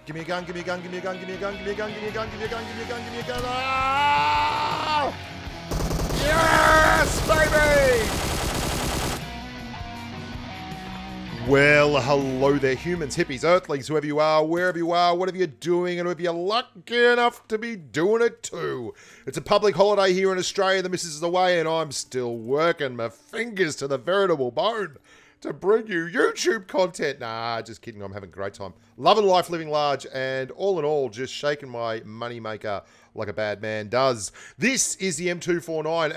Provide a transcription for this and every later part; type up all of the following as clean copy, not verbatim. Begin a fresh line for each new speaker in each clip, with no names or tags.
Give me a gun, give me a gun, give me a gun, give me a gun, give me a gun, give me a gun, give me a gun, give me a gun, give me a gun. Ah! Yes, baby! Well, hello there, humans, hippies, earthlings, whoever you are, wherever you are, whatever you're doing, and whoever you're lucky enough to be doing it too. It's a public holiday here in Australia, the missus is away, and I'm still working my fingers to the veritable bone to bring you YouTube content. Nah, just kidding, I'm having a great time. Loving life, living large, and all in all, just shaking my money maker like a bad man does. This is the M249,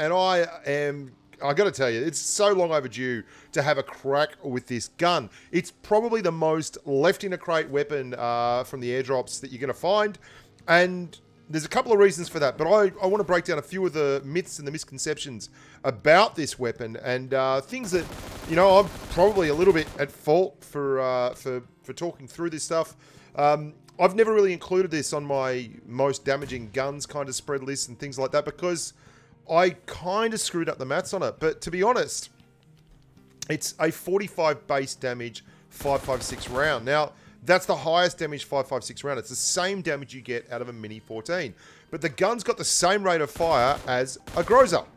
and I got to tell you, it's so long overdue to have a crack with this gun. It's probably the most left-in-a-crate weapon from the airdrops that you're going to find, and there's a couple of reasons for that, but I want to break down a few of the myths and the misconceptions about this weapon, and things that, you know, I'm probably a little bit at fault for talking through this stuff. I've never really included this on my most damaging guns kind of spread list and things like that, because I kind of screwed up the maths on it. But to be honest, it's a 45 base damage 5.56 round. Now, that's the highest damage 5.56 round. It's the same damage you get out of a Mini 14. But the gun's got the same rate of fire as a Groza.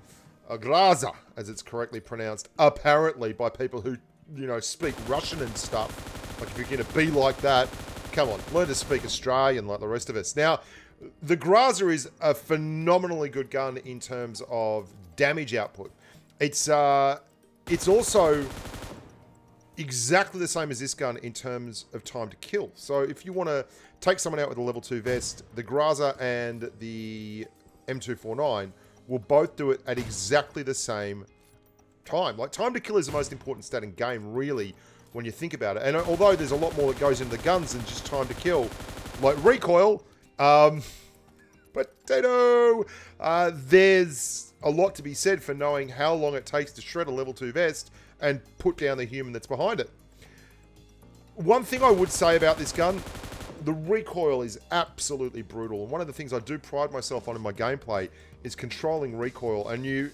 A Graza, as it's correctly pronounced, apparently, by people who, you know, speak Russian and stuff. Like, if you're going to be like that, come on, learn to speak Australian like the rest of us. Now, the Graza is a phenomenally good gun in terms of damage output. It's also exactly the same as this gun in terms of time to kill. So if you want to take someone out with a level 2 vest, the Graza and the M249 will both do it at exactly the same time. Like, time to kill is the most important stat in game, really, when you think about it. And although there's a lot more that goes into the guns than just time to kill, like recoil, potato, there's a lot to be said for knowing how long it takes to shred a level 2 vest and put down the human that's behind it. One thing I would say about this gun, the recoil is absolutely brutal. And one of the things I do pride myself on in my gameplay is controlling recoil. And you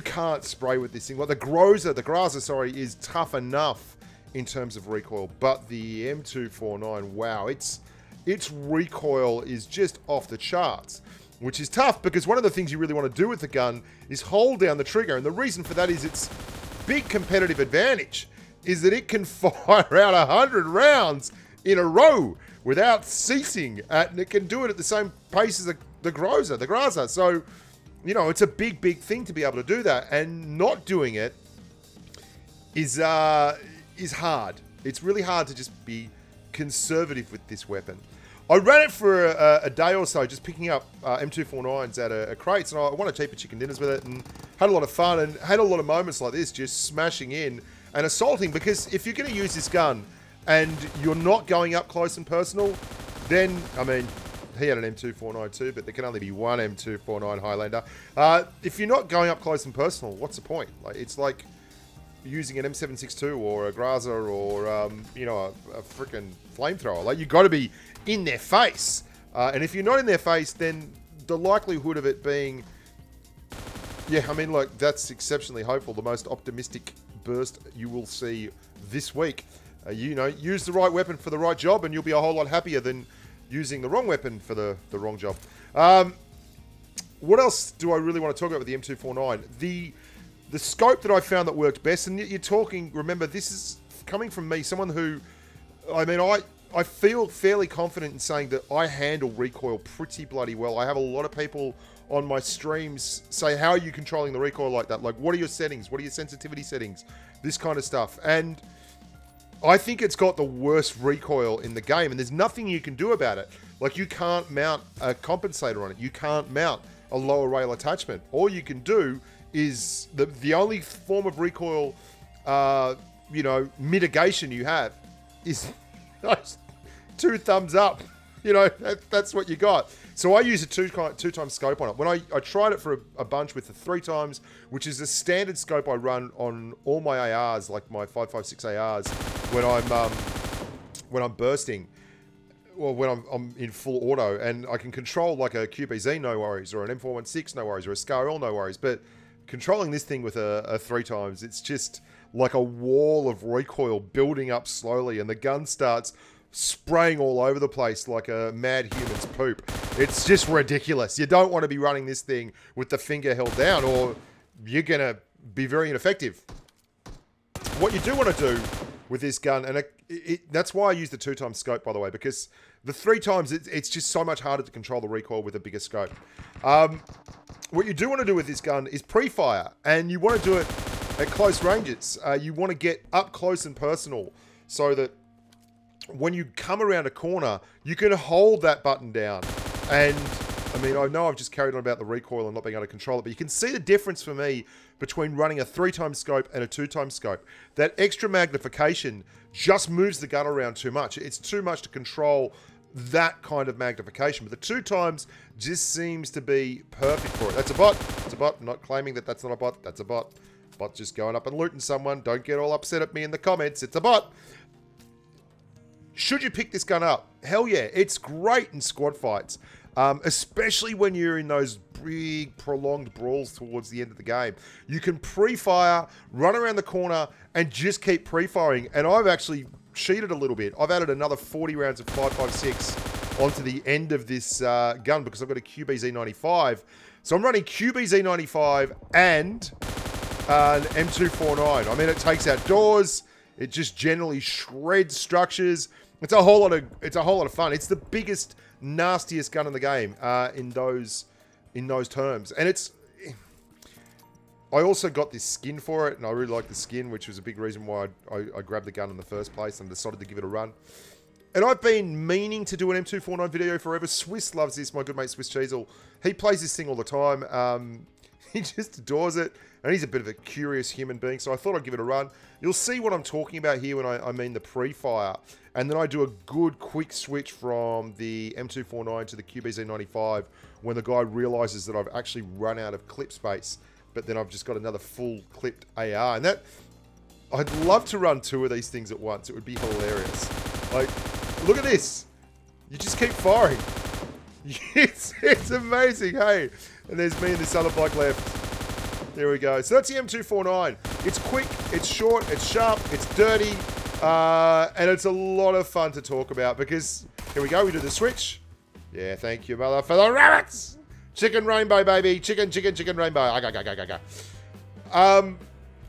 can't spray with this thing. Like the Graza, sorry, is tough enough in terms of recoil. But the M249, wow, its recoil is just off the charts, which is tough because one of the things you really want to do with the gun is hold down the trigger. And the reason for that is its big competitive advantage is that it can fire out 100 rounds in a row without ceasing, and it can do it at the same pace as the Graza. So, you know, it's a big thing to be able to do that, and not doing it is hard. It's really hard to just be conservative with this weapon. I ran it for a day or so, just picking up M249s at a crates, and I wanted cheaper chicken dinners with it, and had a lot of fun, and had a lot of moments like this, just smashing in and assaulting, because if you're going to use this gun and you're not going up close and personal, then, I mean, he had an M249 too, but there can only be one M249 Highlander. If you're not going up close and personal, what's the point? Like, it's like using an M762 or a Graza or, you know, a freaking flamethrower. Like, you've got to be in their face. And if you're not in their face, then the likelihood of it being, yeah, I mean, like, that's exceptionally hopeful. The most optimistic burst you will see this week. You know, use the right weapon for the right job and you'll be a whole lot happier than using the wrong weapon for the wrong job. What else do I really want to talk about with the M249? The scope that I found that worked best, and you're talking, remember, this is coming from me, someone who, I mean, I feel fairly confident in saying that I handle recoil pretty bloody well. I have a lot of people on my streams say, how are you controlling the recoil like that? Like, what are your settings? What are your sensitivity settings? This kind of stuff. And I think it's got the worst recoil in the game, and there's nothing you can do about it. Like, you can't mount a compensator on it. You can't mount a lower rail attachment. All you can do is, the only form of recoil, you know, mitigation you have is those 2 thumbs up. You know, that's what you got. So I use a two times scope on it. When I tried it for a bunch with the 3 times, which is the standard scope I run on all my ARs, like my 5.56 ARs, when I'm bursting, well, when I'm in full auto, and I can control like a QBZ, no worries, or an M416, no worries, or a SCAR, no worries. But controlling this thing with a 3 times, it's just like a wall of recoil building up slowly, and the gun starts spraying all over the place like a mad human's poop. It's just ridiculous. You don't want to be running this thing with the finger held down, or you're going to be very ineffective. What you do want to do with this gun, and that's why I use the 2x scope, by the way, because the 3x, it's just so much harder to control the recoil with a bigger scope. What you do want to do with this gun is pre-fire, and you want to do it at close ranges. You want to get up close and personal so that when you come around a corner, you can hold that button down. And, I mean, I know I've just carried on about the recoil and not being able to control it, but you can see the difference for me between running a 3x scope and a 2x scope. That extra magnification just moves the gun around too much. It's too much to control that kind of magnification, but the 2x just seems to be perfect for it. That's a bot. It's a bot. I'm not claiming that that's not a bot. That's a bot. Bot just going up and looting someone. Don't get all upset at me in the comments. It's a bot. Should you pick this gun up? Hell yeah. It's great in squad fights, especially when you're in those big, prolonged brawls towards the end of the game. You can pre-fire, run around the corner, and just keep pre-firing. And I've actually cheated a little bit. I've added another 40 rounds of 5.56 onto the end of this gun because I've got a QBZ95. So I'm running QBZ95 and an M249. I mean, it takes out doors. It just generally shreds structures. It's a whole lot of fun. It's the biggest, nastiest gun in the game in those terms. And I also got this skin for it, and I really like the skin, which was a big reason why I grabbed the gun in the first place and decided to give it a run. And I've been meaning to do an M249 video forever. Swiss loves this, my good mate Swiss Cheezel. He plays this thing all the time. He just adores it, and he's a bit of a curious human being, so I thought I'd give it a run. You'll see what I'm talking about here when I mean the pre-fire. And then I do a good quick switch from the M249 to the QBZ95 when the guy realizes that I've actually run out of clip space, but then I've just got another full clipped AR. And I'd love to run 2 of these things at once. It would be hilarious. Like, look at this. You just keep firing. It's amazing, hey? And there's me and this other bloke left. There we go. So that's the M249. It's quick, it's short, it's sharp, it's dirty, and it's a lot of fun to talk about because, here we go, we do the switch. Yeah, thank you, mother, for the rabbits. Chicken rainbow, baby. Chicken rainbow.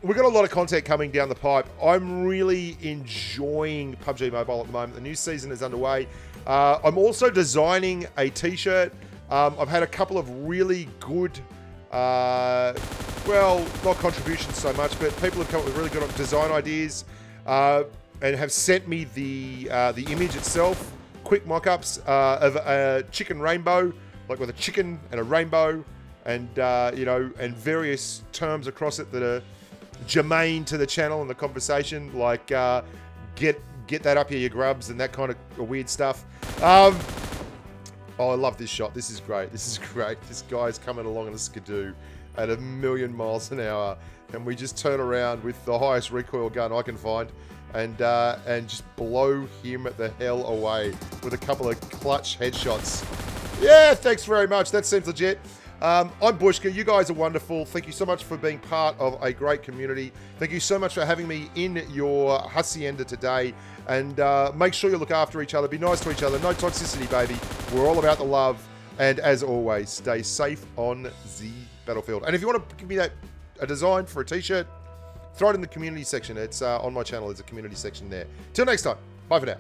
We've got a lot of content coming down the pipe. I'm really enjoying PUBG Mobile at the moment. The new season is underway. I'm also designing a t-shirt. I've had a couple of really good, well, not contributions so much, but people have come up with really good design ideas and have sent me the image itself, quick mock-ups of a chicken rainbow, like with a chicken and a rainbow, and you know, and various terms across it that are germane to the channel and the conversation, like get that up here, you grubs, and that kind of weird stuff. Oh, I love this shot. This is great. This is great. This guy's coming along in a skidoo at 1,000,000 miles an hour, and we just turn around with the highest recoil gun I can find, and just blow him the hell away with a couple of clutch headshots. Yeah, thanks very much. That seems legit. I'm Bushka. You guys are wonderful. Thank you so much for being part of a great community. Thank you so much for having me in your hacienda today. And make sure you look after each other. Be nice to each other. No toxicity, baby. We're all about the love. And as always, stay safe on the battlefield. And if you want to give me a design for a t-shirt, throw it in the community section. It's on my channel. There's a community section there. Till next time. Bye for now.